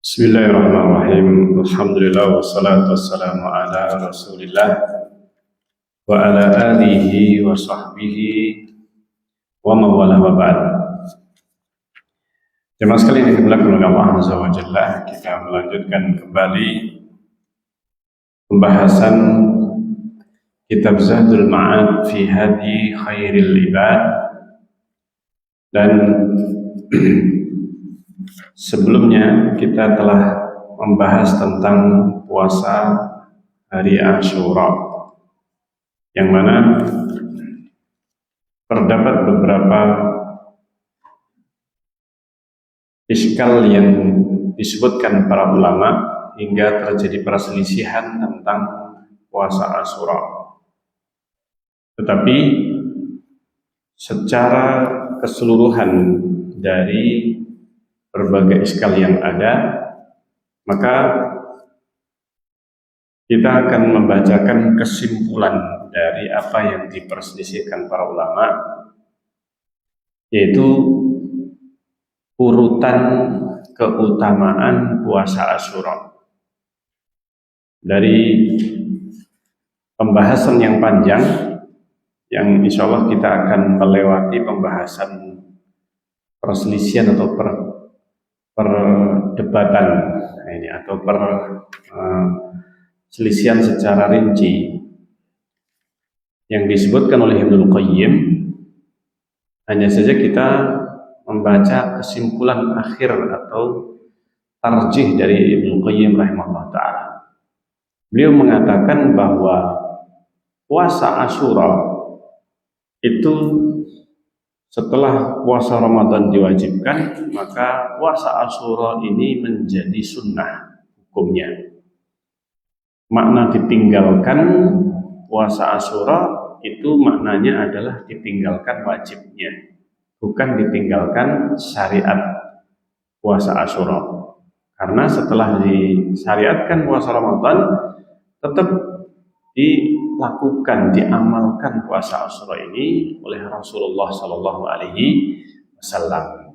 Bismillahirrahmanirrahim. Alhamdulillah wassalatu wassalamu ala Rasulillah wa ala alihi wa sahbihi wa mawala wa ba'd. Jemaah sekalian yang dimuliakan oleh Allah Azza wa Jalla, kita melanjutkan kembali pembahasan kitab Zahdul Ma'ad fi Hadi Khairil Ibad, dan sebelumnya kita telah membahas tentang puasa hari Asyura, yang mana terdapat beberapa iskal yang disebutkan para ulama hingga terjadi perselisihan tentang puasa Asyura. Tetapi secara keseluruhan dari berbagai iskal yang ada, maka kita akan membacakan kesimpulan dari apa yang diperselisihkan para ulama, yaitu urutan keutamaan puasa Asyura. Dari pembahasan yang panjang, yang insya Allah kita akan melewati pembahasan perselisihan atau perdebatan ini, atau perselisihan secara rinci yang disebutkan oleh Ibnul Qayyim. Hanya saja kita membaca kesimpulan akhir atau tarjih dari Ibnul Qayyim rahimahullah ta'ala. Beliau mengatakan bahwa puasa Asyura itu setelah puasa Ramadan diwajibkan, maka puasa Asyura ini menjadi sunnah hukumnya. Makna ditinggalkan puasa Asyura itu maknanya adalah ditinggalkan wajibnya, bukan ditinggalkan syariat puasa Asyura. Karena setelah disyariatkan puasa Ramadan, tetap dilakukan, diamalkan puasa Asyura ini oleh Rasulullah Sallallahu Alaihi Wasallam.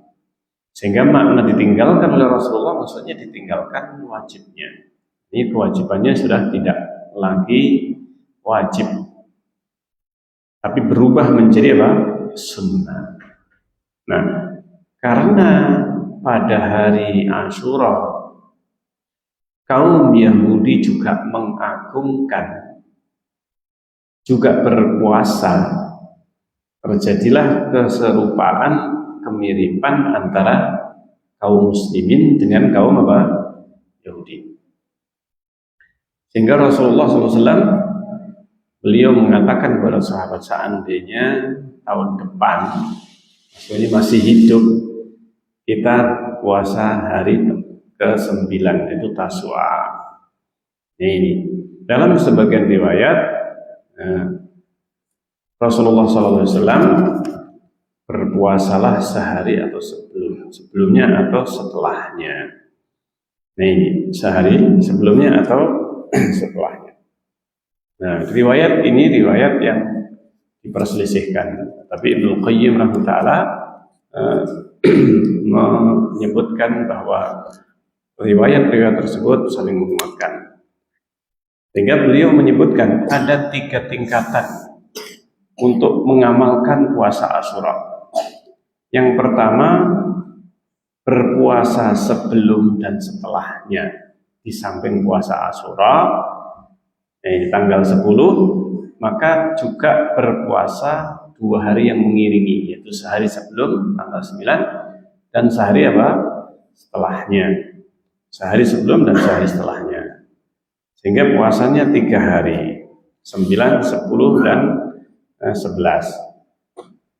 Sehingga makna ditinggalkan oleh Rasulullah maksudnya ditinggalkan wajibnya. Ini kewajibannya sudah tidak lagi wajib, tapi berubah menjadi apa? Sunnah. Nah, karena pada hari Asyura kaum Yahudi juga mengagungkan, juga berpuasa, terjadilah keserupaan, kemiripan antara kaum muslimin dengan kaum apa? Yahudi. Sehingga Rasulullah SAW beliau mengatakan kepada sahabat, seandainya tahun depan, maksudnya masih hidup, kita puasa hari ke-9, itu Tasyu'a. Ini dalam sebagian riwayat Rasulullah SAW berpuasalah sehari atau sebelumnya atau setelahnya. Nah, ini sehari sebelumnya atau setelahnya. Nah, riwayat ini riwayat yang diperselisihkan. Tapi Ibnul Qayyim rahimahullah menyebutkan bahwa riwayat-riwayat tersebut saling menguatkan. Sehingga beliau menyebutkan ada 3 tingkatan untuk mengamalkan puasa Asyura. Yang pertama, berpuasa sebelum dan setelahnya. Di samping puasa Asyura, tanggal 10, maka juga berpuasa 2 hari yang mengiringi, yaitu sehari sebelum tanggal 9 dan sehari setelahnya. Sehari sebelum dan sehari setelahnya. Sehingga puasanya 3 hari, 9, 10, dan 11.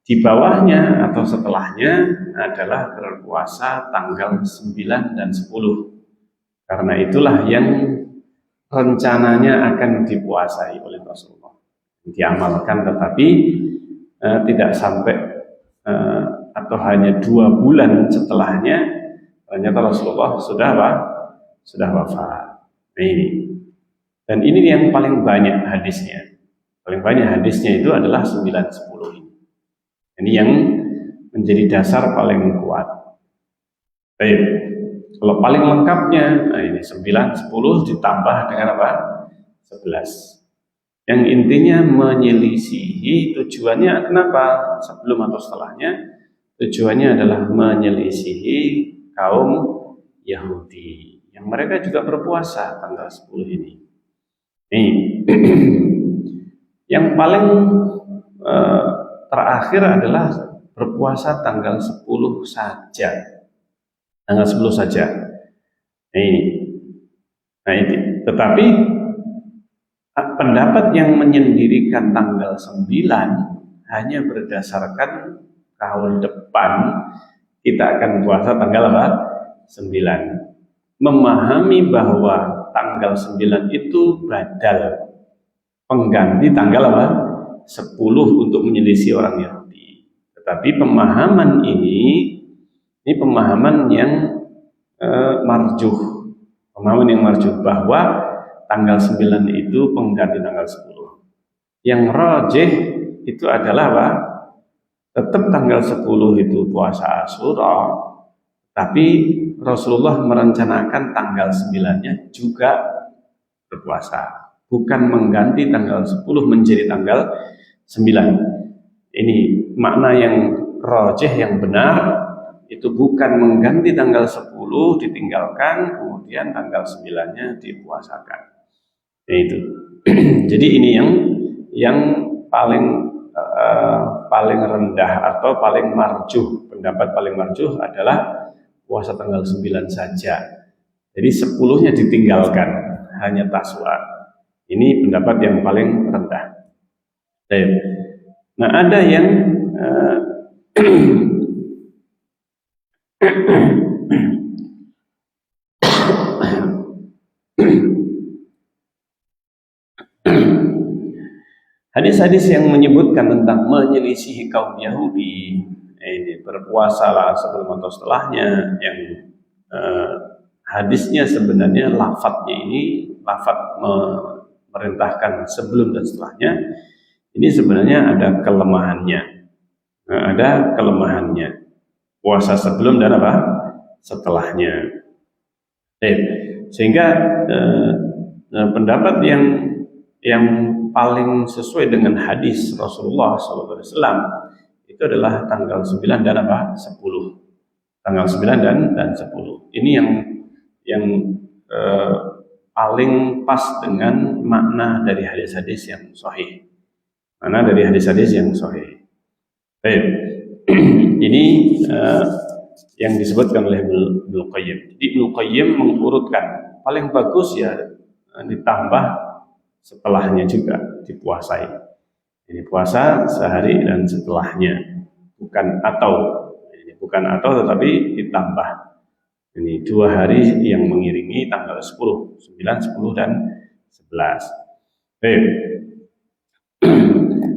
Di bawahnya atau setelahnya adalah berpuasa tanggal 9 dan 10. Karena itulah yang rencananya akan dipuasai oleh Rasulullah. Diamalkan tetapi tidak sampai atau hanya 2 bulan setelahnya ternyata Rasulullah sudah wafat. Ini. Dan ini yang paling banyak hadisnya. Paling banyak hadisnya itu adalah 9, 10 ini. Ini yang menjadi dasar paling kuat. Baik. Kalau paling lengkapnya, ini 9, 10 ditambah dengan apa? 11. Yang intinya menyelisihi, tujuannya kenapa? Sebelum atau setelahnya, tujuannya adalah menyelisihi kaum Yahudi. Yang mereka juga berpuasa tanggal 10 ini. Yang paling terakhir adalah berpuasa tanggal 10 saja. Tanggal 10 saja. Ini. Tetapi pendapat yang menyendirikan tanggal 9 hanya berdasarkan tahun depan kita akan puasa tanggal 9. Memahami bahwa tanggal 9 itu badal, pengganti tanggal 10 untuk menyelisih orang Yahudi. Tetapi pemahaman ini pemahaman yang marjuh. Pemahaman yang marjuh bahwa tanggal 9 itu pengganti tanggal 10. Yang rajih itu adalah tetap tanggal 10 itu puasa Asyura, tapi Rasulullah merencanakan tanggal 9-nya juga berpuasa, bukan mengganti tanggal 10 menjadi tanggal 9. Ini makna yang rajih, yang benar, itu bukan mengganti tanggal 10 ditinggalkan, kemudian tanggal 9-nya dipuasakan. Itu. Jadi ini yang paling rendah atau paling marjuh, pendapat paling marjuh adalah puasa tanggal 9 saja. Jadi 10-nya ditinggalkan, hanya taswa. Ini pendapat yang paling rendah. Nah, ada yang hadis-hadis yang menyebutkan tentang menyelisihi kaum Yahudi, ini berpuasalah sebelum atau setelahnya, yang hadisnya sebenarnya lafadznya ini lafadz memerintahkan sebelum dan setelahnya, ini sebenarnya ada kelemahannya. Ada kelemahannya. Puasa sebelum dan setelahnya. Sehingga pendapat yang paling sesuai dengan hadis Rasulullah SAW itu adalah tanggal 9 dan 10. Tanggal 9 dan 10. Ini yang paling pas dengan makna dari hadis-hadis yang sahih. Makna dari hadis-hadis yang sahih. Ini yang disebutkan oleh Ibnu Qayyim. Jadi Ibnu Qayyim mengurutkan paling bagus ya ditambah setelahnya juga dipuasai. Ini puasa sehari dan setelahnya, bukan atau tetapi ditambah. Ini 2 hari yang mengiringi tanggal 10, 9, 10 dan 11.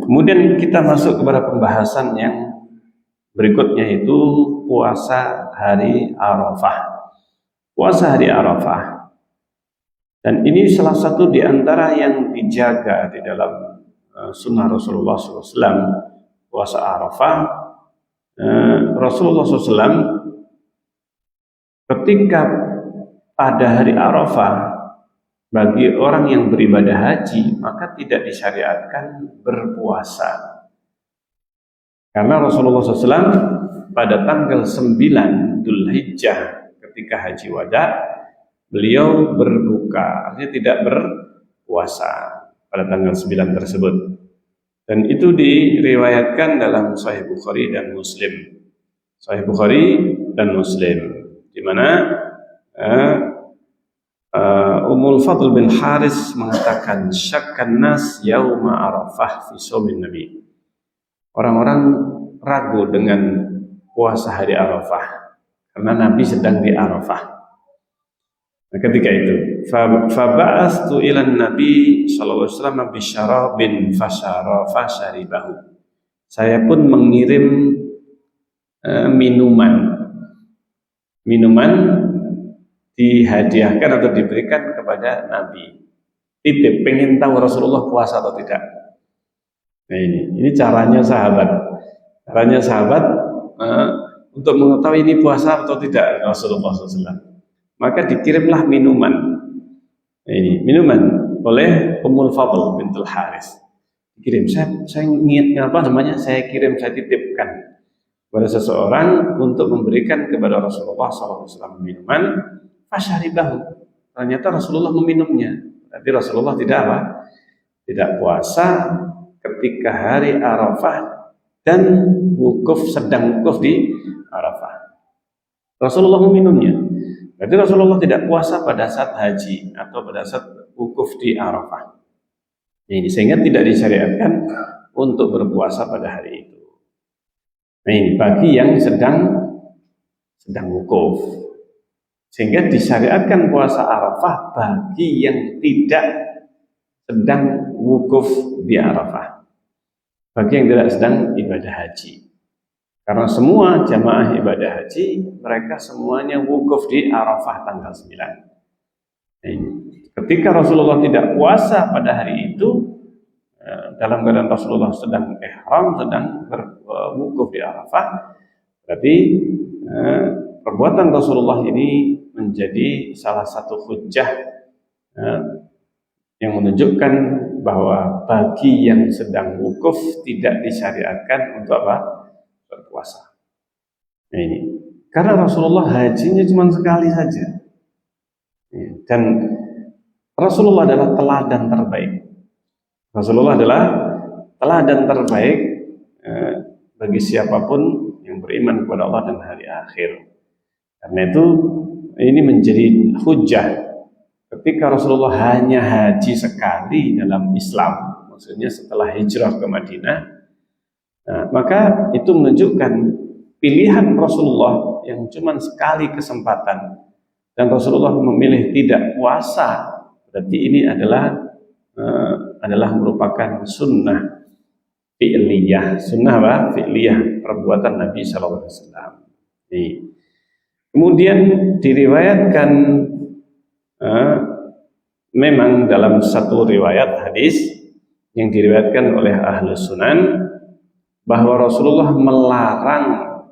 Kemudian kita masuk kepada pembahasan yang berikutnya, itu puasa hari Arafah. Puasa hari Arafah. Dan ini salah satu di antara yang dijaga di dalam sunnah Rasulullah SAW. Puasa Arafah, Rasulullah SAW ketika pada hari Arafah bagi orang yang beribadah haji maka tidak disyariatkan berpuasa. Karena Rasulullah SAW pada tanggal 9 Dzulhijjah ketika haji wada, beliau berbuka, artinya tidak berpuasa pada tanggal 9 tersebut. Dan itu diriwayatkan dalam Sahih Bukhari dan Muslim. Sahih Bukhari dan Muslim, di mana Ummul Fadl bin Haris mengatakan syakkan nas yauma Arafah fi shaumin Nabi. Orang-orang ragu dengan puasa hari Arafah karena Nabi sedang di Arafah. Nah, ketika itu faba'astu ilan Nabi sallallahu alaihi wasallam bi syarabin fasyaribahu. Saya pun mengirim minuman dihadiahkan atau diberikan kepada Nabi. Titip, pengen tahu Rasulullah puasa atau tidak. Nah, ini caranya sahabat. Caranya sahabat untuk mengetahui ini puasa atau tidak Rasulullah SAW. Maka dikirimlah minuman. Nah, ini minuman oleh Ummul Fadl bintul Haris. Dikirim. Saya saya kirim, saya titipkan kepada seseorang untuk memberikan kepada Rasulullah SAW minuman. Fasyaribahu. Ternyata Rasulullah meminumnya. Tapi Rasulullah tidak puasa ketika hari Arafah dan sedang wukuf di Arafah. Rasulullah meminumnya. Berarti Rasulullah tidak puasa pada saat haji atau pada saat wukuf di Arafah. Ini sehingga tidak disyariatkan untuk berpuasa pada hari itu. Nah, ini bagi yang sedang wukuf. Sehingga disyariatkan puasa Arafah bagi yang tidak sedang wukuf di Arafah, bagi yang tidak sedang ibadah haji. Karena semua jamaah ibadah haji, mereka semuanya wukuf di Arafah tanggal 9. Ketika Rasulullah tidak puasa pada hari itu, dalam keadaan Rasulullah sedang ihram, sedang berwukuf di Arafah, berarti perbuatan Rasulullah ini menjadi salah satu hujjah yang menunjukkan bahwa bagi yang sedang wukuf tidak disyariatkan untuk berpuasa. Nah, ini karena Rasulullah hajinya cuma sekali saja, dan Rasulullah adalah teladan terbaik. Rasulullah adalah teladan terbaik bagi siapapun yang beriman kepada Allah dan hari akhir. Karena itu ini menjadi hujjah ketika Rasulullah hanya haji sekali dalam Islam, maksudnya setelah hijrah ke Madinah. Nah, maka itu menunjukkan pilihan Rasulullah yang cuma sekali kesempatan dan Rasulullah memilih tidak puasa. Berarti ini adalah merupakan sunnah fi'liyah, perbuatan Nabi SAW. Kemudian diriwayatkan memang dalam satu riwayat hadis yang diriwayatkan oleh ahli sunan bahwa Rasulullah melarang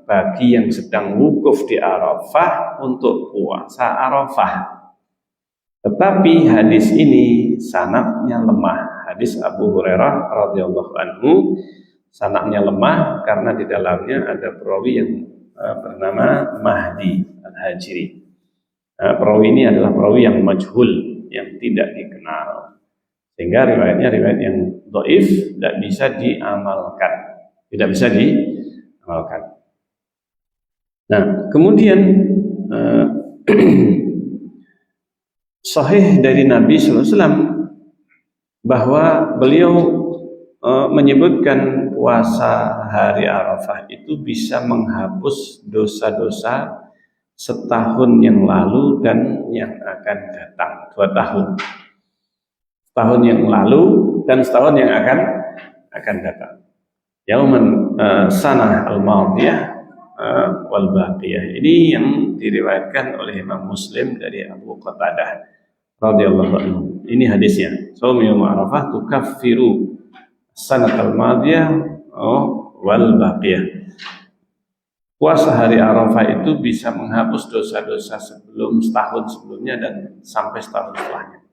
bagi yang sedang wukuf di Arafah untuk puasa Arafah. Tetapi hadis ini sanadnya lemah. Hadis Abu Hurairah radhiyallahu anhu sanadnya lemah karena di dalamnya ada perawi yang bernama Mahdi Al-Hajiri. Perawi ini adalah perawi yang majhul, yang tidak dikenal, sehingga riwayatnya riwayat yang dhaif, tidak bisa diamalkan. Nah, kemudian sahih dari Nabi SAW bahwa beliau menyebutkan puasa hari Arafah itu bisa menghapus dosa-dosa setahun yang lalu dan yang akan datang, 2 tahun. Setahun yang lalu dan setahun yang akan datang. Yauman sanah al-madiyah wal baqiyah. Ini yang diriwayatkan oleh Imam Muslim dari Abu Qatadah radhiyallahu anhu. Ini hadisnya. Shaum yaum Arafah tukaffiru sanat al-madiyah wal baqiyah. Puasa hari Arafah itu bisa menghapus dosa-dosa setahun sebelumnya dan sampai setahun setelahnya.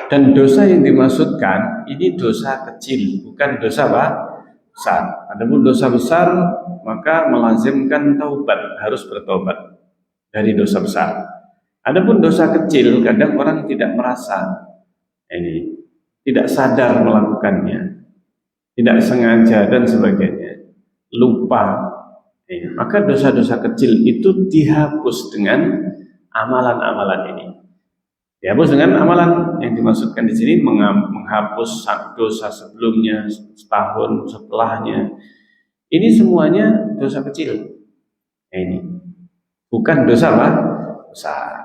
Dan dosa yang dimaksudkan ini dosa kecil, bukan dosa besar. Adapun dosa besar maka melazimkan taubat, harus bertobat dari dosa besar. Adapun dosa kecil kadang orang tidak merasa, ini tidak sadar melakukannya, tidak sengaja dan sebagainya, lupa. Maka dosa-dosa kecil itu dihapus dengan amalan-amalan ini. Dihapus dengan amalan yang dimaksudkan di sini, menghapus dosa sebelumnya, setahun setelahnya. Ini semuanya dosa kecil. Ini bukan dosa besar.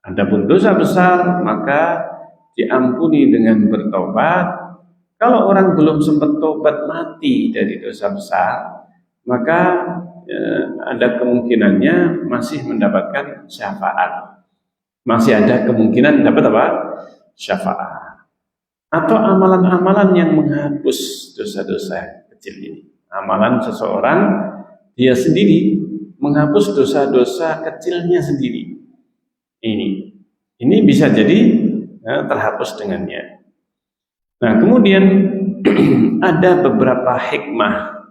Adapun dosa besar maka diampuni dengan bertobat. Kalau orang belum sempat tobat mati dari dosa besar, maka ada kemungkinannya masih mendapatkan syafaat. Masih ada kemungkinan dapat apa? Syafaat. Atau amalan-amalan yang menghapus dosa-dosa kecil ini. Amalan seseorang dia sendiri menghapus dosa-dosa kecilnya sendiri. Ini bisa jadi terhapus dengannya. Nah, kemudian ada beberapa hikmah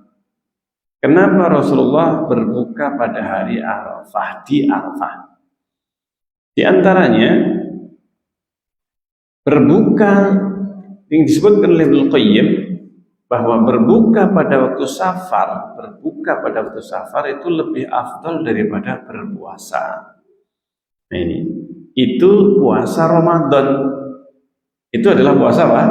kenapa Rasulullah berbuka pada hari Arafah, di Arafah. Di antaranya berbuka yang disebutkan oleh Ibnu Qayyim bahwa berbuka pada waktu safar itu lebih afdal daripada berpuasa. Nah, itu puasa Ramadan. Itu adalah puasa apa?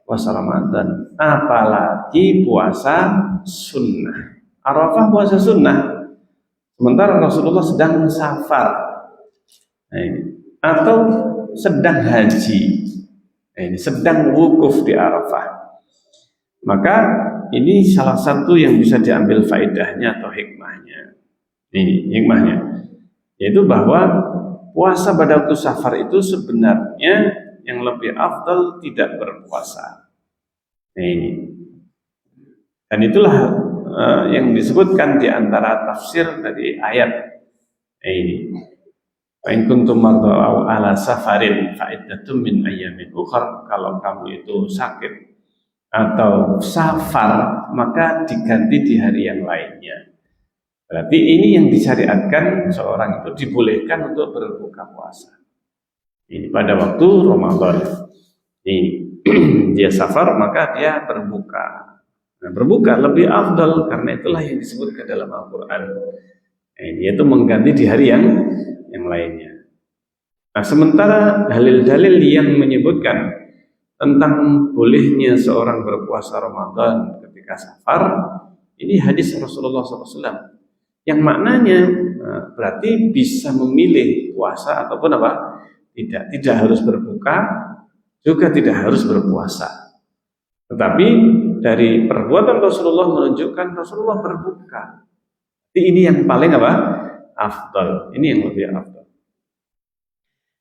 Puasa Ramadan. Apalagi puasa sunnah. Arafah puasa sunnah. Sementara Rasulullah sedang safar. Atau sedang haji, sedang wukuf di Arafah. Maka ini salah satu yang bisa diambil faedahnya atau hikmahnya. Ini hikmahnya, yaitu bahwa puasa pada waktu safar itu sebenarnya yang lebih afdal tidak berpuasa. Dan itulah yang disebutkan di antara tafsir dari ayat ini. Fa in kuntum marda aw ala safarin fa iddatum min ayyamin ukhra. Kalau kamu itu sakit atau safar maka diganti di hari yang lainnya. Berarti ini yang disyariatkan seorang itu dibolehkan untuk berbuka puasa. Ini pada waktu Ramadan. Ini dia safar maka dia berbuka. Nah, berbuka lebih afdal karena itulah yang disebutkan dalam Al-Qur'an. Yaitu mengganti di hari yang lainnya. Nah, sementara dalil-dalil yang menyebutkan tentang bolehnya seorang berpuasa Ramadan ketika safar, ini hadis Rasulullah SAW yang maknanya berarti bisa memilih puasa ataupun apa? Tidak harus berbuka, juga tidak harus berpuasa. Tetapi dari perbuatan Rasulullah menunjukkan Rasulullah berbuka. Jadi ini yang paling apa? Afdal. Ini yang lebih afdal.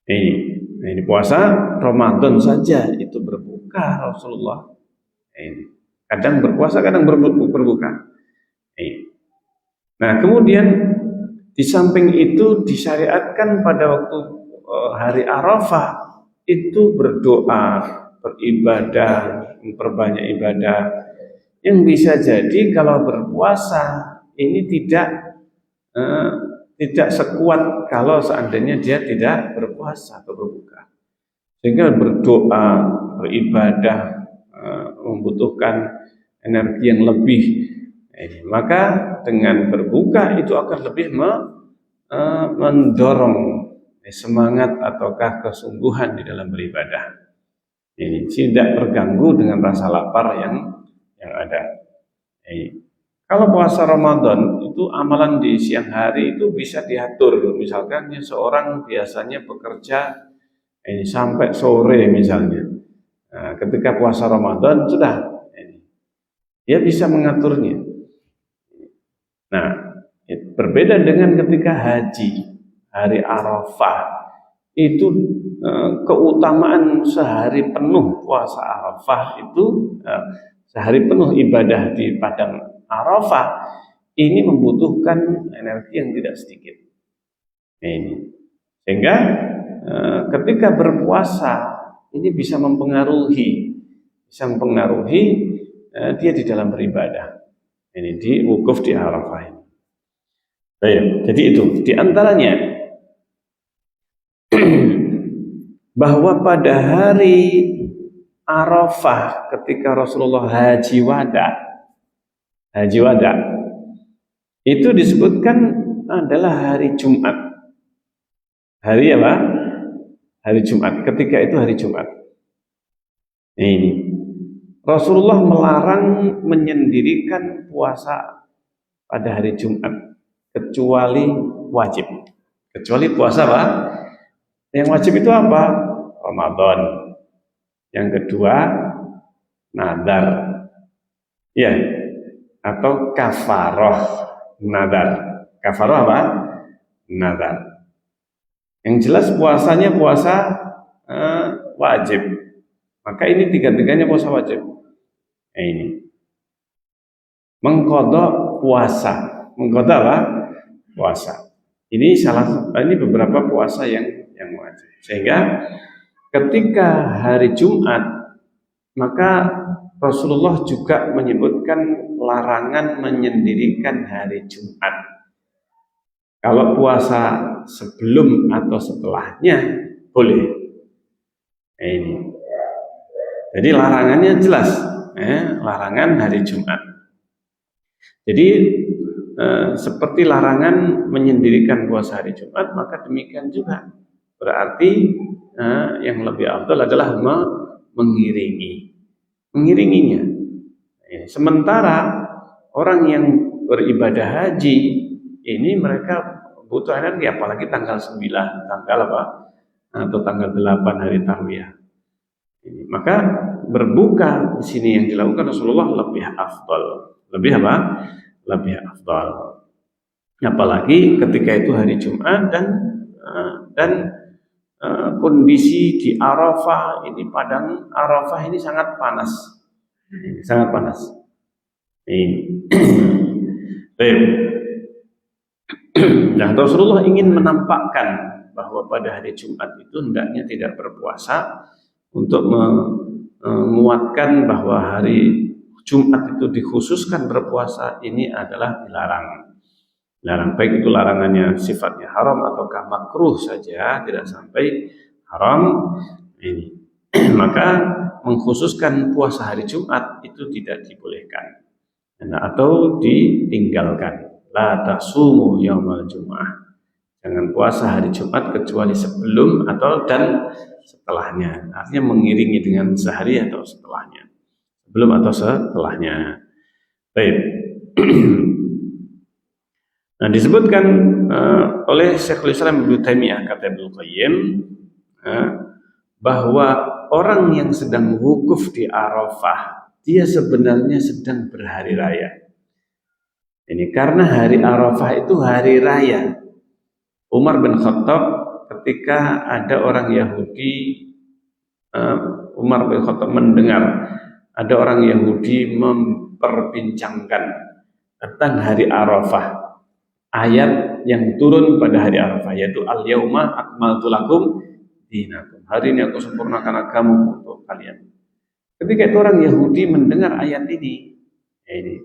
Ini puasa Ramadan saja itu berbuka Rasulullah. Kadang berpuasa, kadang berbuka. Nah, kemudian di samping itu disyariatkan pada waktu hari Arafah itu berdoa, beribadah, memperbanyak ibadah. Yang bisa jadi kalau berpuasa ini tidak sekuat kalau seandainya dia tidak berpuasa atau berbuka. Sehingga berdoa, beribadah membutuhkan energi yang lebih. Maka dengan berbuka itu akan lebih mendorong semangat ataukah kesungguhan di dalam beribadah. Ini tidak terganggu dengan rasa lapar yang ada. Kalau puasa Ramadan itu amalan di siang hari itu bisa diatur. Misalkan seorang biasanya bekerja sampai sore misalnya. Nah, ketika puasa Ramadan sudah dia bisa mengaturnya. Nah, berbeda dengan ketika haji, hari Arafah itu keutamaan sehari penuh puasa Arafah itu sehari penuh ibadah di padang Arafah ini membutuhkan energi yang tidak sedikit. Sehingga ketika berpuasa ini bisa mempengaruhi dia di dalam beribadah. Ini di wukuf di Arafah ini. Baik, jadi itu di antaranya bahwa pada hari Arafah ketika Rasulullah haji wada itu disebutkan adalah hari Jumat. Hari apa? Hari Jumat. Ketika itu hari Jumat. Ini Rasulullah melarang menyendirikan puasa pada hari Jumat kecuali wajib. Kecuali puasa apa? Yang wajib itu apa? Ramadan. Yang kedua nadar. Ya. Atau kafaroh nadar. Kafaroh apa? Nadar. Yang jelas puasanya puasa wajib. Maka ini tiga-tiganya puasa wajib. Ini mengqadha puasa. Mengqadha apa? Puasa. Ini beberapa puasa yang wajib. Sehingga ketika hari Jumat, maka Rasulullah juga menyebutkan larangan menyendirikan hari Jumat. Kalau puasa sebelum atau setelahnya boleh. Ini. Jadi larangannya jelas, larangan hari Jumat. Jadi seperti larangan menyendirikan puasa hari Jumat, maka demikian juga berarti yang lebih afdal adalah mengiringinya. Sementara orang yang beribadah haji ini mereka butuh energi, apalagi tanggal 9, tanggal apa? Atau tanggal 8 hari Tarwiyah. Maka berbuka di sini yang dilakukan Rasulullah lebih afdal. Lebih apa? Lebih afdal. Apalagi ketika itu hari Jumat dan kondisi di Arafah ini, padang Arafah ini sangat panas. Sangat panas. Ini. Baik. Nah, Rasulullah ingin menampakkan bahwa pada hari Jumat itu hendaknya tidak berpuasa untuk menguatkan bahwa hari Jumat itu dikhususkan berpuasa ini adalah dilarang. Baik itu larangannya sifatnya haram ataukah makruh saja, tidak sampai haram ini. Maka mengkhususkan puasa hari Jumat itu tidak dibolehkan atau ditinggalkan. La tasumu yaumal jum'ah. Jangan puasa hari Jumat kecuali sebelum atau dan setelahnya. Artinya mengiringi dengan sehari atau setelahnya. Sebelum atau setelahnya. Baik. Nah, disebutkan oleh Syekhul Islam Ibnu Taimiyah, kata Ibnu Qayyim, bahwa orang yang sedang wukuf di Arafah, dia sebenarnya sedang berhari raya. Ini karena hari Arafah itu hari raya. Umar bin Khattab ketika ada orang Yahudi, Umar bin Khattab mendengar ada orang Yahudi memperbincangkan tentang hari Arafah, ayat yang turun pada hari Arafah, yaitu al-yauma akmaltu lakum dinakum. Hari ini aku sempurnakan agamamu untuk kalian. Ketika itu orang Yahudi mendengar ayat ini,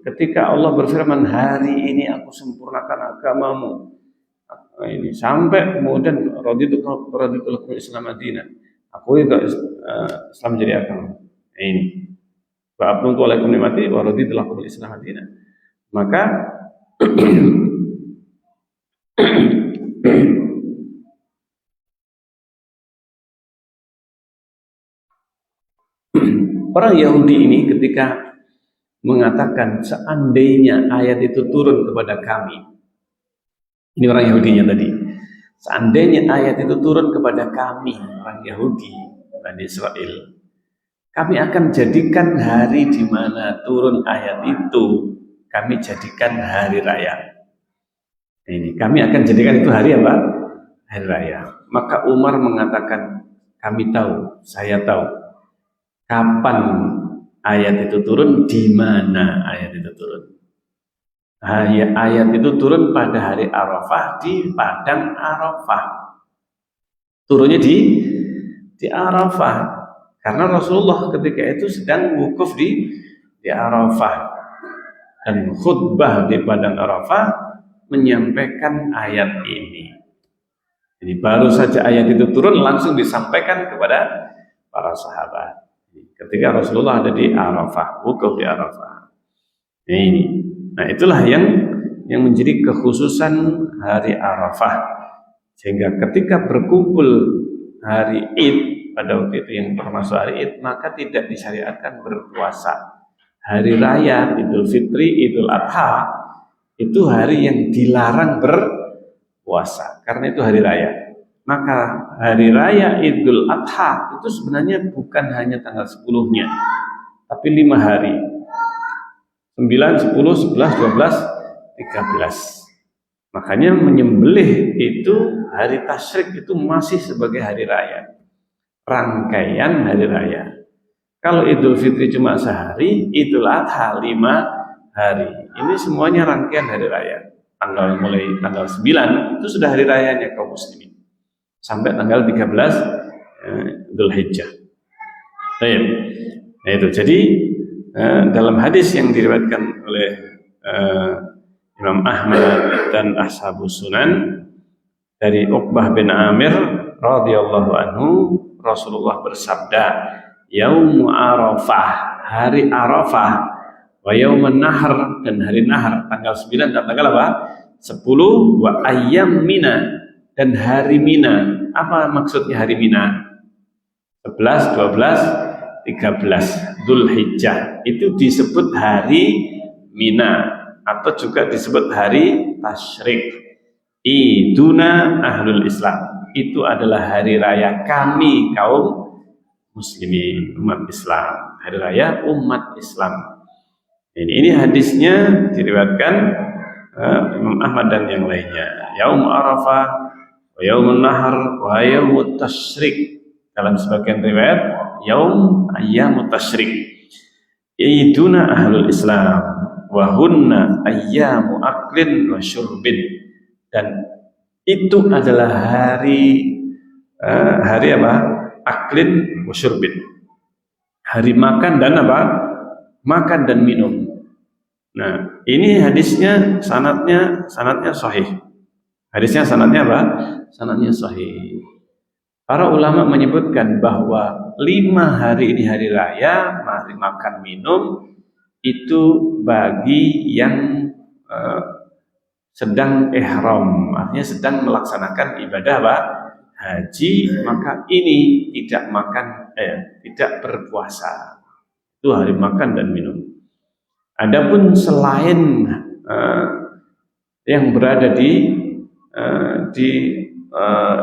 ketika Allah berfirman hari ini aku sempurnakan agamamu, ini sampai kemudian raditu lakum Islam Madinah, aku itu Islam jadi agama. Ini ba'abtu alaikum nikmati wa raditu lakum Islam Madinah. Maka orang Yahudi ini ketika mengatakan seandainya ayat itu turun kepada kami, ini orang Yahudinya tadi, seandainya ayat itu turun kepada kami, orang Yahudi, Bani Israel, kami akan jadikan hari di mana turun ayat itu, kami jadikan hari raya. Ini kami akan jadikan itu hari apa? Hari raya. Maka Umar mengatakan, kami tahu, saya tahu kapan ayat itu turun, di mana ayat itu turun. Ayat itu turun pada hari Arafah di padang Arafah. Turunnya di Arafah. Karena Rasulullah ketika itu sedang wukuf di di Arafah dan khutbah di Padang Arafah menyampaikan ayat ini. Jadi baru saja ayat itu turun langsung disampaikan kepada para sahabat. Ketika Rasulullah ada di Arafah, wukuf di Arafah. Nah, itulah yang menjadi kekhususan hari Arafah. Sehingga ketika berkumpul hari Id, pada waktu itu yang termasuk hari Id, maka tidak disyariatkan berpuasa. Hari raya Idul Fitri, Idul Adha itu hari yang dilarang berpuasa karena itu hari raya. Maka hari raya Idul Adha itu sebenarnya bukan hanya tanggal 10-nya, tapi 5 hari. 9, 10, 11, 12, 13. Makanya menyembelih itu hari tasyrik itu masih sebagai hari raya. Rangkaian hari raya. Kalau Idul Fitri cuma sehari, Idul Adha 5 hari. Ini semuanya rangkaian hari raya. Mulai tanggal 9 itu sudah hari rayanya kaum muslimin. Sampai tanggal 13 Dzul Hijjah. Baik. Nah itu. Jadi dalam hadis yang diriwayatkan oleh Imam Ahmad dan Ashabus Sunan dari Uqbah bin Amir radhiyallahu anhu, Rasulullah bersabda, Yaum Arafah, hari Arafah, wa Yaumun Nahr, dan hari Nahr tanggal 9 dan tanggal apa? 10, wa Ayyam Mina, dan hari Mina. Apa maksudnya hari Mina? 11, 12, 13 Dzul Hijjah. Itu disebut hari Mina atau juga disebut hari tasyrik. Iduna ahlul Islam. Itu adalah hari raya kami kaum muslimin, umat Islam. Hari raya umat Islam. Ini hadisnya diriwayatkan Imam Ahmad dan yang lainnya. Yaum Arafah, wa Yaumun Nahr, wa Yaumut Tasyrik. Dalam sebagian riwayat, Yaum Ayyamut Tasyrik. Iduna ahlul Islam, wa hunna ayyamu aklin wa syurbin. Dan itu adalah hari apa? Aklin wa syurbin. Hari makan dan apa? Makan dan minum. Nah, ini hadisnya sanadnya sahih. Hadisnya sanadnya apa? Sanadnya sahih. Para ulama menyebutkan bahwa 5 hari ini hari raya, hari makan minum itu bagi yang sedang ihram, artinya sedang melaksanakan ibadah apa? Haji, maka ini tidak berpuasa. Itu hari makan dan minum. Adapun selain yang berada di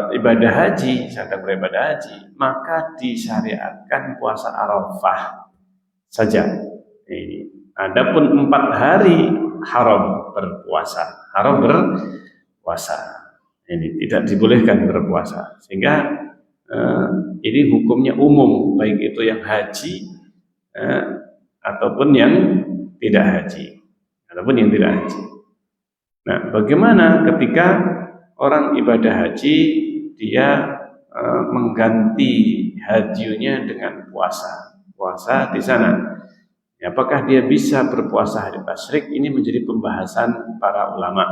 ibadah haji, sedang beribadah haji, maka disyariatkan puasa Arafah saja. Adapun 4 hari haram berpuasa. Ini tidak dibolehkan berpuasa. Sehingga ini hukumnya umum, baik itu yang haji ataupun yang tidak haji. Nah, bagaimana ketika orang ibadah haji dia mengganti hajinya dengan puasa di sana? Apakah dia bisa berpuasa hari tasyrik? Ini menjadi pembahasan para ulama.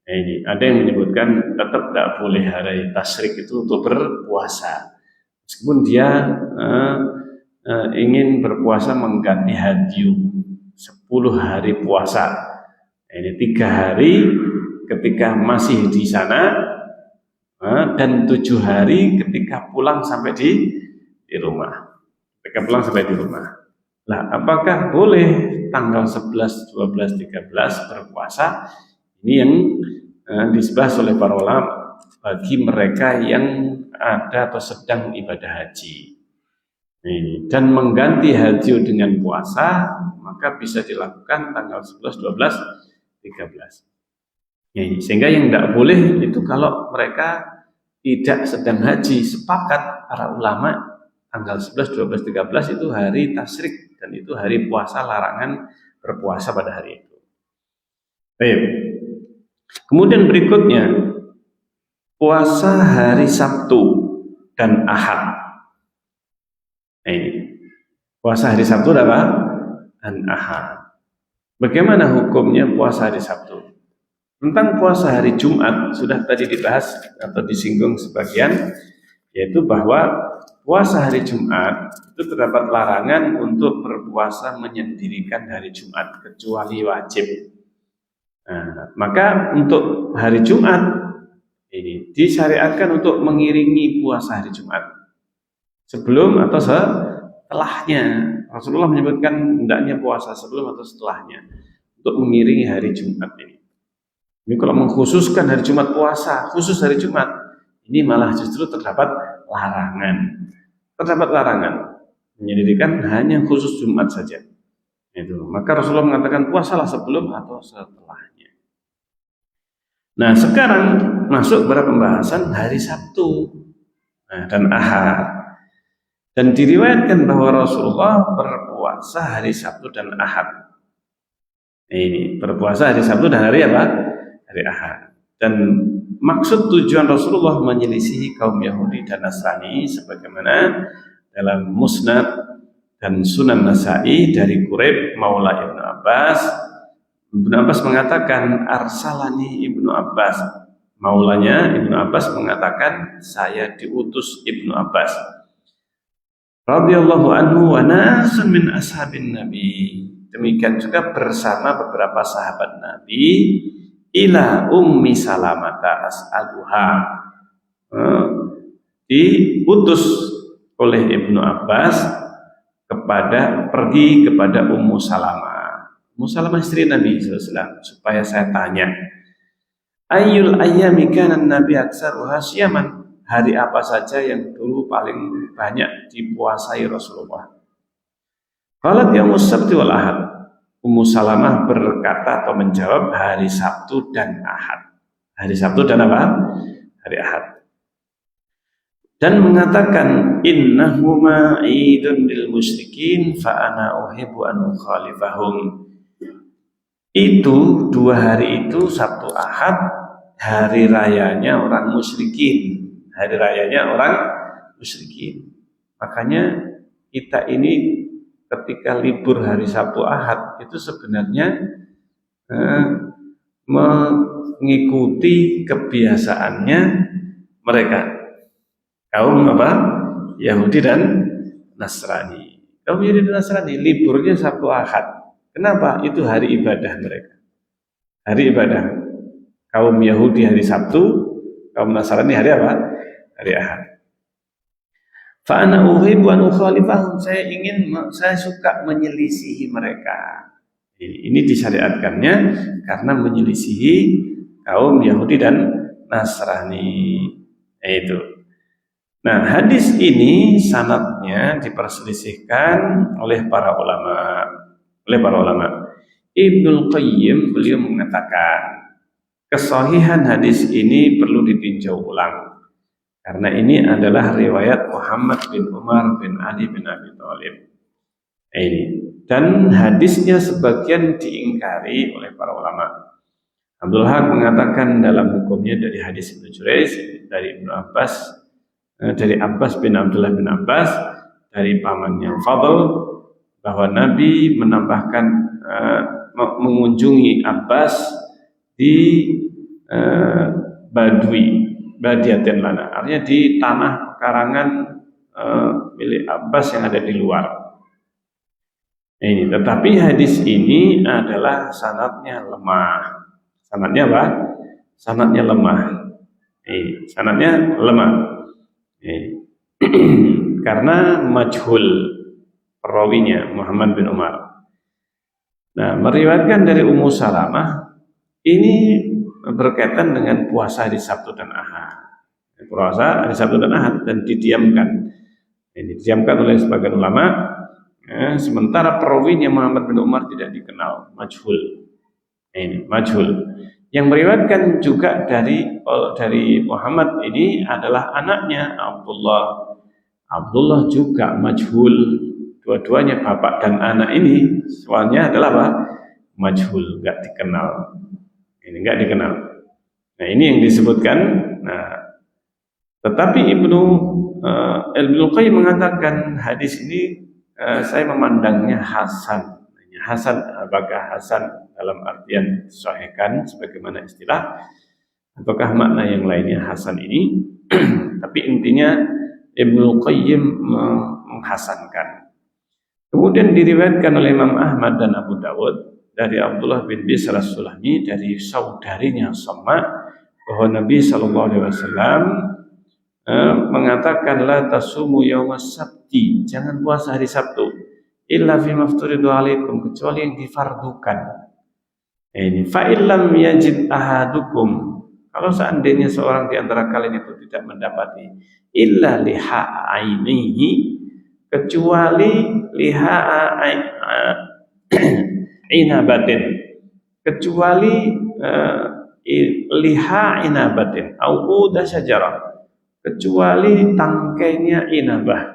Ini ada yang menyebutkan tetap tidak boleh hari tasyrik itu untuk berpuasa, meskipun dia ingin berpuasa mengganti haji 10 hari puasa. Ini 3 hari ketika masih di sana dan 7 hari ketika pulang sampai di rumah. Nah, apakah boleh tanggal 11, 12, 13 berpuasa? Ini yang dibahas oleh para ulama bagi mereka yang ada atau sedang ibadah haji. Dan mengganti haji dengan puasa, maka bisa dilakukan tanggal 11, 12, 13. Sehingga yang tidak boleh itu kalau mereka tidak sedang haji. Sepakat para ulama tanggal 11, 12, 13 itu hari tasyrik dan itu hari puasa, larangan berpuasa pada hari itu. Baik. Kemudian berikutnya puasa hari Sabtu dan Ahad. Ini puasa hari Sabtu apa? dan Ahad. Bagaimana hukumnya puasa hari Sabtu? Tentang puasa hari Jumat sudah tadi dibahas atau disinggung sebagian, yaitu bahwa puasa hari Jumat itu terdapat larangan untuk berpuasa menyendirikan hari Jumat kecuali wajib. Nah, maka untuk hari Jumat ini disyariatkan untuk mengiringi puasa hari Jumat sebelum atau setelahnya. Rasulullah menyebutkan hendaknya puasa sebelum atau setelahnya untuk mengiringi hari Jumat ini. Ini kalau mengkhususkan hari Jumat puasa, khusus hari Jumat, ini malah justru terdapat larangan. Terdapat larangan menyendirikan hanya khusus Jumat saja. Itu. Maka Rasulullah mengatakan puasalah sebelum atau setelahnya. Nah, sekarang masuk pada pembahasan hari Sabtu dan Ahad. Dan diriwayatkan bahwa Rasulullah berpuasa hari Sabtu dan Ahad. Ini berpuasa hari Sabtu dan hari apa? Hari Ahad. Dan maksud tujuan Rasulullah menyelisihi kaum Yahudi dan Nasrani sebagaimana dalam Musnad dan Sunan Nasa'i dari Quraib Maula Ibnu Abbas. Ibnu Abbas mengatakan arsalani Ibnu Abbas. Maulanya Ibnu Abbas mengatakan saya diutus Ibnu Abbas radhiyallahu anhu wa nasun min ashabin Nabi. Demikian juga bersama beberapa sahabat Nabi ila Ummi Salamata as'aluha, diutus oleh Ibnu Abbas pergi kepada Ummu Salamah. Ummu Salamah istri Nabi SAW, supaya saya tanya, ayyul ayyami kana Nabi aksaruha syaman, hari apa saja yang dulu paling banyak dipuasai Rasulullah? Qalat yaumus sabti wal ahad. Ummu Salamah berkata atau menjawab hari Sabtu dan Ahad. Hari Sabtu dan apa? Hari Ahad. Dan mengatakan innahuma idun lil musyrikin fa ana uhibbu an ukhalifahum. Itu dua hari itu Sabtu Ahad hari rayanya orang musyrikin. Hari rayanya orang musyrikin. Makanya kita ini ketika libur hari Sabtu Ahad itu sebenarnya mengikuti kebiasaannya mereka kaum apa? Yahudi dan Nasrani. Kaum Yahudi dan Nasrani liburnya Sabtu Ahad. Kenapa? Itu hari ibadah mereka. Hari ibadah. Kaum Yahudi hari Sabtu, kaum Nasrani hari apa? Hari Ahad. Fa ana uhibbu an ukhalifahum, saya suka menyelisihi mereka. Ini disyariatkannya karena menyelisihi kaum Yahudi dan Nasrani. Itu. Nah, hadis ini sanadnya diperselisihkan oleh para ulama. Ibnul Qayyim beliau mengatakan kesahihan hadis ini perlu ditinjau ulang. Karena ini adalah riwayat Muhammad bin Umar bin Ali bin Abi Thalib. Ini. Dan hadisnya sebagian diingkari oleh para ulama. Abdul Haq mengatakan dalam hukumnya dari hadis Ibnu Jurayj, dari Ibnu Abbas, dari Abbas bin Abdullah bin Abbas, dari pamannya Fadl, bahwa Nabi menambahkan mengunjungi Abbas di Badiatin Lana, artinya di tanah pekarangan milik Abbas yang ada di luar. Ini, tetapi hadis ini adalah sanadnya lemah. Sanadnya apa? Sanadnya lemah. Sanadnya lemah. Karena majhul perawinya Muhammad bin Umar. Nah, meriwayatkan dari Ummu Salamah ini berkaitan dengan puasa hari Sabtu dan Ahad. Puasa hari Sabtu dan Ahad dan didiamkan. Ini didiamkan oleh sebagian ulama. Sementara perawinya Muhammad bin Umar tidak dikenal, majhul. Ini majhul. Yang meriwayatkan juga dari Muhammad ini adalah anaknya Abdullah. Abdullah juga majhul. Dua-duanya bapak dan anak ini soalnya adalah apa? Majhul, enggak dikenal. Ini enggak dikenal. Nah, ini yang disebutkan. Nah, tetapi Ibnu Qayyim mengatakan hadis ini saya memandangnya hasan. hasan. Apakah hasan dalam artian disahihkan sebagaimana istilah, ataukah makna yang lainnya hasan ini? Tapi intinya Ibnu Qayyim menghasankan. Kemudian diriwayatkan oleh Imam Ahmad dan Abu Dawud dari Abdullah bin Bisr as-Sulami dari saudarinya Sama, bahwa Nabi Shallallahu Alaihi Wasallam mengatakan, la tasumu yaumas sabti, jangan puasa hari Sabtu, illa fi mafturidu alaikum, kecuali yang difardukan. Ini fa illam yajid ahadukum, kalau seandainya seorang di antara kalian itu tidak mendapati illa liha ainihi, kecuali liha inabatin, kecuali liha inabatin au uda syajarah, kecuali tangkainya inabah.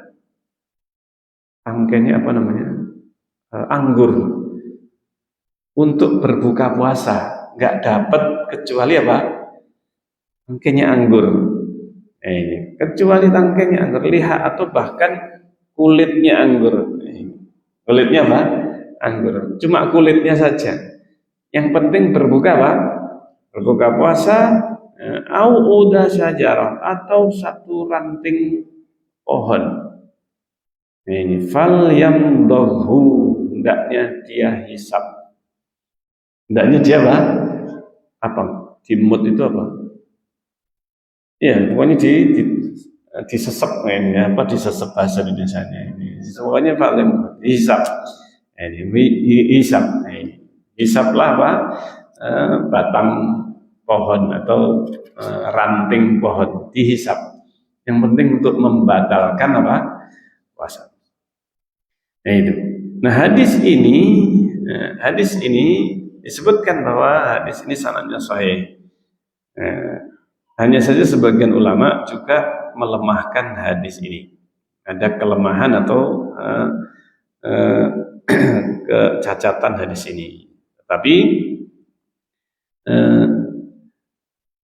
Tangkainya apa namanya? Anggur. Untuk berbuka puasa nggak dapat kecuali apa? Tangkainya anggur. Kecuali tangkainya anggur, liha, atau bahkan kulitnya anggur. Kulitnya apa? Anggur. Cuma kulitnya saja. Yang penting berbuka apa? Berbuka puasa, au uda syajarah, atau satu ranting pohon. Ini fal yamdahu, hendaknya dia hisab. Hendaknya dia apa? Dimut itu apa? Ya, pokoknya disesep ini, apa disesep bahasa Indonesianya ini. Pokoknya paling hisab. Ini hisab. Hisablah apa? Batang pohon atau ranting pohon dihisab. Yang penting untuk membatalkan apa? Puasa. Nah itu. Nah hadis ini disebutkan bahwa hadis ini sanadnya sahih. Hanya saja sebagian ulama juga melemahkan hadis ini. Ada kelemahan atau kecacatan hadis ini. Tetapi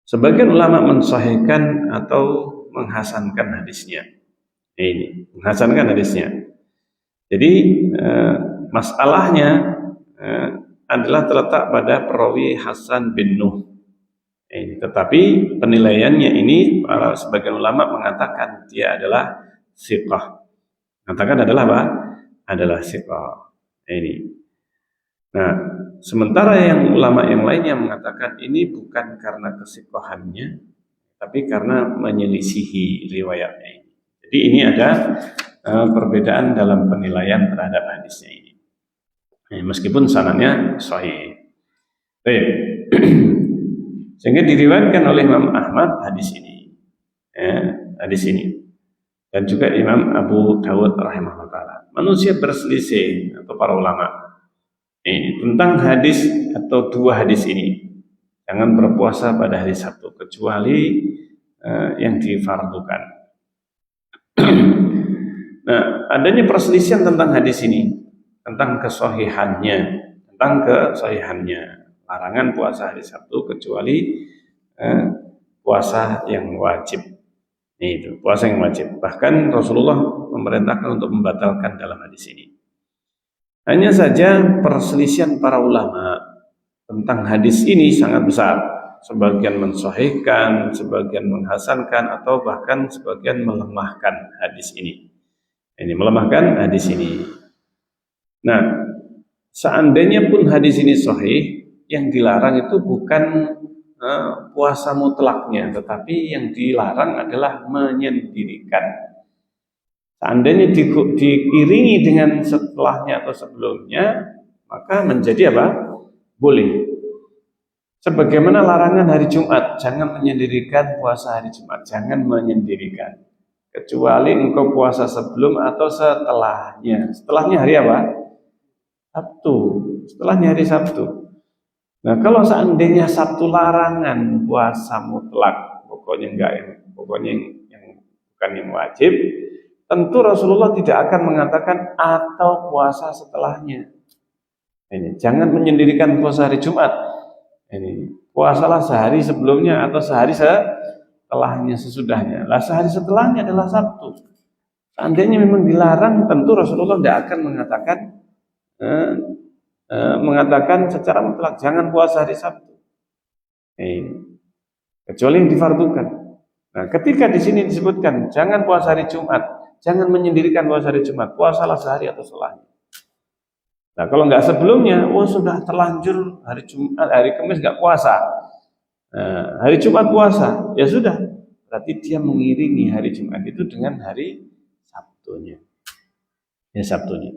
sebagian ulama mensahihkan atau menghasankan hadisnya. Ini menghasankan hadisnya. Jadi masalahnya adalah terletak pada perawi Hasan bin Nuh. Tetapi penilaiannya ini para sebagian ulama mengatakan dia adalah siqah. Mengatakan adalah apa? Adalah siqah. Ini. Nah, sementara yang ulama yang lainnya mengatakan ini bukan karena kesiqahannya, tapi karena menyelisihi riwayatnya ini. Jadi ini ada perbedaan dalam penilaian terhadap hadisnya ini. Meskipun sanadnya sahih. Baik. Sehingga diriwayatkan oleh Imam Ahmad hadis ini. Dan juga Imam Abu Dawud rahimahullah. Manusia berselisih atau para ulama tentang hadis atau dua hadis ini. Jangan berpuasa pada hari Sabtu kecuali yang difardukan. Nah, adanya perselisihan tentang hadis ini, tentang kesahihannya, larangan puasa hari Sabtu kecuali puasa yang wajib. Itu puasa yang wajib. Bahkan Rasulullah memerintahkan untuk membatalkan dalam hadis ini. Hanya saja perselisihan para ulama tentang hadis ini sangat besar. Sebagian mensahihkan, sebagian menghasankan, atau bahkan sebagian melemahkan hadis ini. Melemahkan hadis ini. Nah, seandainya pun hadis ini sahih, yang dilarang itu bukan puasa mutlaknya, tetapi yang dilarang adalah menyendirikan. Seandainya diiringi dengan setelahnya atau sebelumnya, maka menjadi apa? Boleh. Sebagaimana larangan hari Jumat, jangan menyendirikan puasa hari Jumat, jangan menyendirikan. Kecuali engkau puasa sebelum atau setelahnya. Setelahnya hari apa? Sabtu. Setelahnya hari Sabtu. Nah, kalau seandainya Sabtu larangan puasa mutlak, pokoknya yang bukan yang wajib, tentu Rasulullah tidak akan mengatakan atau puasa setelahnya. Jangan menyendirikan puasa hari Jumat. Puasalah sehari sebelumnya atau sehari setelahnya, sesudahnya. Lah sehari setelahnya adalah Sabtu. Seandainya memang dilarang, tentu Rasulullah tidak akan mengatakan mengatakan secara mutlak jangan puasa hari Sabtu. Kecuali yang difardukan. Nah, ketika di sini disebutkan jangan puasa hari Jumat, jangan menyendirikan puasa hari Jumat, puasalah sehari atau setelahnya. Nah, kalau nggak sebelumnya, sudah terlanjur hari Jumat, hari Kamis nggak puasa. Nah, hari Jumat puasa, ya sudah. Berarti dia mengiringi hari Jumat itu dengan hari Sabtunya. Ya, Sabtunya.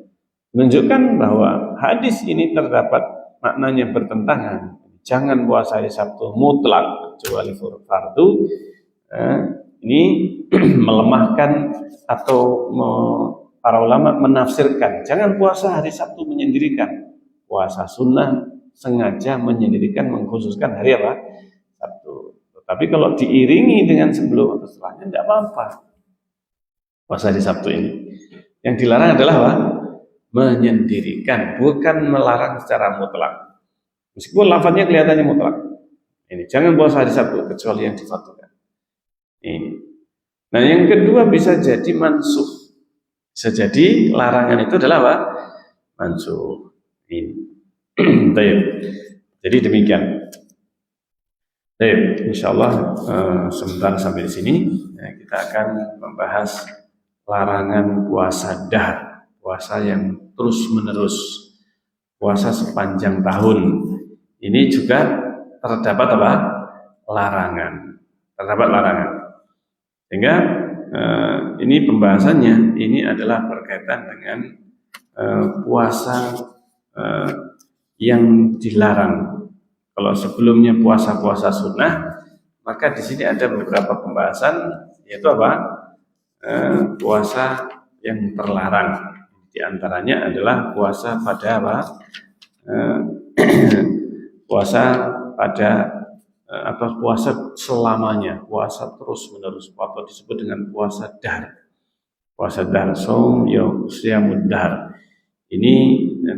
Menunjukkan bahwa hadis ini terdapat maknanya bertentangan. Jangan puasa hari Sabtu mutlak kecuali fardu. Ini melemahkan atau para ulama menafsirkan jangan puasa hari Sabtu menyendirikan. Puasa sunnah sengaja menyendirikan mengkhususkan hari apa? Sabtu. Tapi kalau diiringi dengan sebelum atau setelahnya tidak apa-apa. Puasa hari Sabtu ini. Yang dilarang adalah apa? Menyendirikan, bukan melarang secara mutlak. Meskipun lafadznya kelihatannya mutlak. Ini jangan puasa hari Sabtu kecuali yang difatwakan. Ini. Nah, yang kedua bisa jadi mansuh. Bisa jadi larangan itu adalah apa? Mansuh. Ini. Jadi demikian. Baik, insyaallah sebentar sampai di sini kita akan membahas larangan puasa dahar, puasa yang terus menerus, puasa sepanjang tahun. Ini juga terdapat apa? Larangan, terdapat larangan. Sehingga ini pembahasannya ini adalah berkaitan dengan puasa yang dilarang. Kalau sebelumnya puasa-puasa sunnah, maka di sini ada beberapa pembahasan, yaitu apa? Puasa yang terlarang. Di antaranya adalah puasa pada apa? Puasa pada atau puasa selamanya, puasa terus menerus, atau disebut dengan puasa dahr. Puasa dahr, siyamud dahr. Ini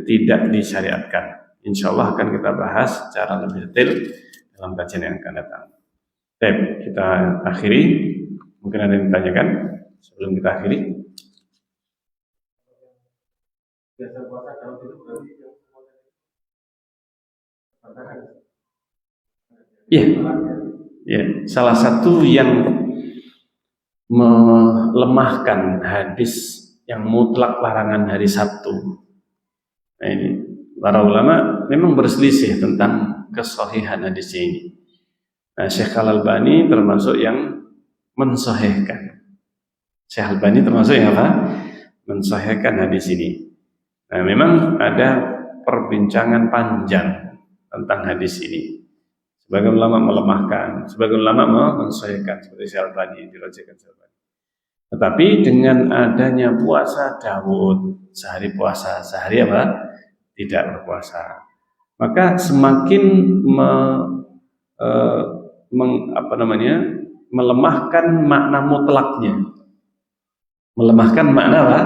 tidak disyariatkan. Insya Allah akan kita bahas secara lebih detail dalam kajian yang akan datang. Baik, kita akhiri. Mungkin ada yang ditanyakan sebelum kita akhiri. Biasa puasa kalau itu berarti ya, salah satu yang melemahkan hadis yang mutlak larangan hari Sabtu. Nah, ini para ulama memang berselisih tentang kesahihan hadis ini. Nah, Syekh Al-Albani termasuk yang mensahihkan. Syekh Al-Albani termasuk yang apa? Mensahihkan hadis ini. Nah, memang ada perbincangan panjang tentang hadis ini. Sebagian ulama melemahkan, sebagian ulama mensahihkan seperti Syekh Al-Albani dirajikan Syekh Al-Albani. Tetapi dengan adanya puasa Daud, sehari puasa, sehari apa? Tidak berpuasa, maka semakin melemahkan makna mutlaknya, melemahkan makna apa?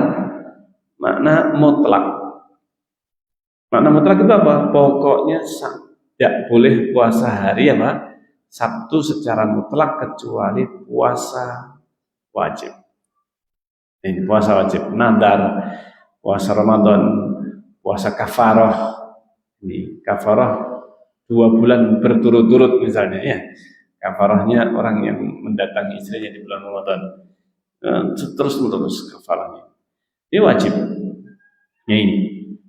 Makna mutlak. Makna mutlak itu apa? Pokoknya tidak boleh puasa hari apa? Sabtu secara mutlak kecuali puasa wajib. Ini puasa wajib, nadar, puasa Ramadan, puasa kafarah. Ini kafarah 2 bulan berturut-turut misalnya ya. Kafarahnya orang yang mendatangi istrinya di bulan Ramadan. Terus kafarahnya. Ini wajib. Ya, ini.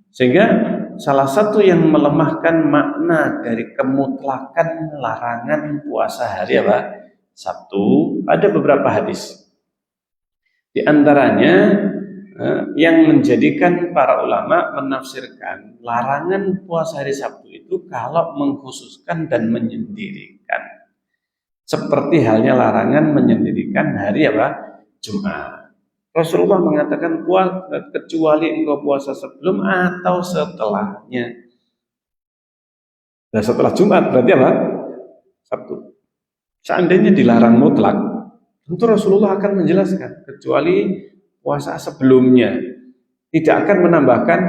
Sehingga salah satu yang melemahkan makna dari kemutlakan larangan puasa hari apa? Sabtu, ada beberapa hadis. Di antaranya yang menjadikan para ulama menafsirkan larangan puasa hari Sabtu itu kalau mengkhususkan dan menyendirikan. Seperti halnya larangan menyendirikan hari apa? Jumat. Rasulullah mengatakan kecuali engkau puasa sebelum atau setelahnya. Nah, setelah Jumat berarti apa? Sabtu. Seandainya dilarang mutlak, tentu Rasulullah akan menjelaskan kecuali puasa sebelumnya, tidak akan menambahkan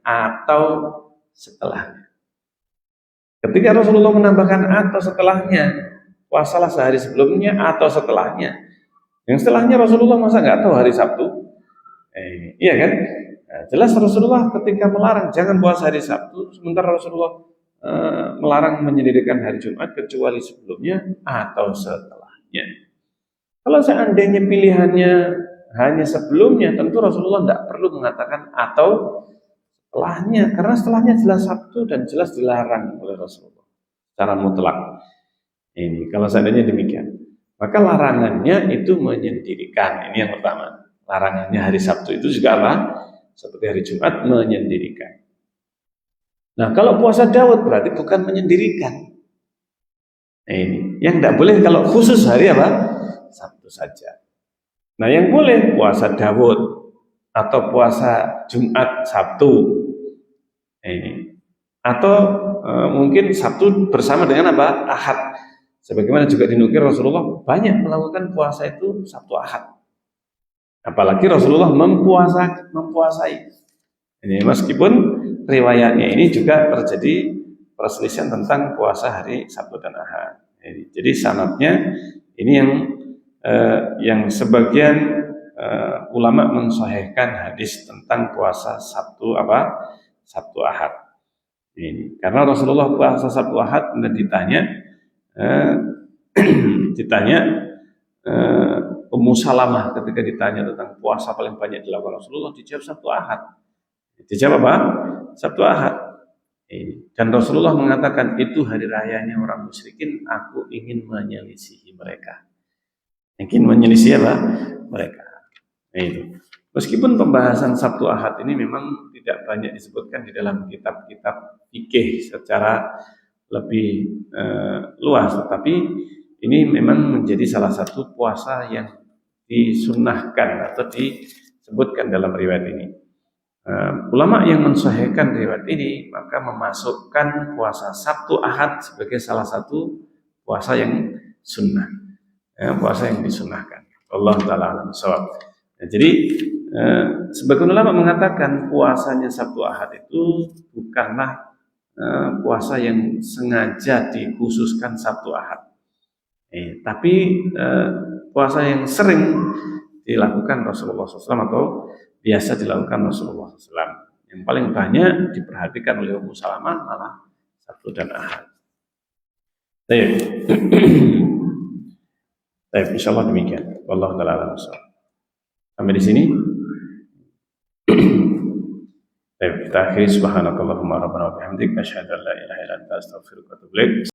atau setelahnya. Ketika Rasulullah menambahkan atau setelahnya, puasalah sehari sebelumnya atau setelahnya. Yang setelahnya Rasulullah masa nggak tahu hari Sabtu? Iya kan? Jelas Rasulullah ketika melarang jangan puasa hari Sabtu, sementara Rasulullah melarang menyendirikan hari Jumat kecuali sebelumnya atau setelahnya. Kalau seandainya pilihannya hanya sebelumnya, tentu Rasulullah tidak perlu mengatakan atau setelahnya, karena setelahnya jelas Sabtu dan jelas dilarang oleh Rasulullah secara mutlak. Ini kalau seandainya demikian, maka larangannya itu menyendirikan. Ini yang pertama. Larangannya hari Sabtu itu juga apa? Seperti hari Jumat menyendirikan. Nah, kalau puasa Daud berarti bukan menyendirikan. Nah, ini yang tidak boleh kalau khusus hari apa? Sabtu saja. Nah, yang boleh puasa Daud atau puasa Jumat Sabtu. Nah, ini. Atau mungkin Sabtu bersama dengan apa? Ahad. Sebagaimana juga dinukil Rasulullah banyak melakukan puasa itu Sabtu Ahad. Apalagi Rasulullah mempuasai. Ini meskipun riwayatnya ini juga terjadi perselisihan tentang puasa hari Sabtu dan Ahad. Jadi sanadnya ini yang sebagian ulama mensahihkan hadis tentang puasa Sabtu Ahad. Ini karena Rasulullah puasa Sabtu Ahad dan ditanya Ummu Salamah ketika ditanya tentang puasa paling banyak dilakukan Rasulullah, dijawab Sabtu Ahad. Dijawab apa? Sabtu Ahad. Dan Rasulullah mengatakan itu hari rayanya orang musyrikin, aku ingin menyelisihi mereka. Ingin menyelisihi apa? Mereka. Itu. Meskipun pembahasan Sabtu Ahad ini memang tidak banyak disebutkan di dalam kitab-kitab fikih secara lebih luas, tetapi ini memang menjadi salah satu puasa yang disunnahkan atau disebutkan dalam riwayat ini. Ulama yang mensahihkan riwayat ini maka memasukkan puasa Sabtu Ahad sebagai salah satu puasa yang sunnah, puasa yang disunnahkan. Allah Ta'ala alam shawab. Jadi sebagian ulama mengatakan puasanya Sabtu Ahad itu bukanlah puasa yang sengaja dikhususkan Sabtu Ahad. Tapi puasa yang sering dilakukan Rasulullah SAW atau biasa dilakukan Rasulullah SAW. Yang paling banyak diperhatikan oleh Ummu Salamah malah Sabtu dan Ahad. Baik, insyaallah demikian. Wallahu ta'ala a'lam. Sampai di sini. Baik, kita akhiri subhanakallahumma rabbana wa bihamdik asyhadu an la ilaha illa anta astaghfiruka wa atubu ilaik.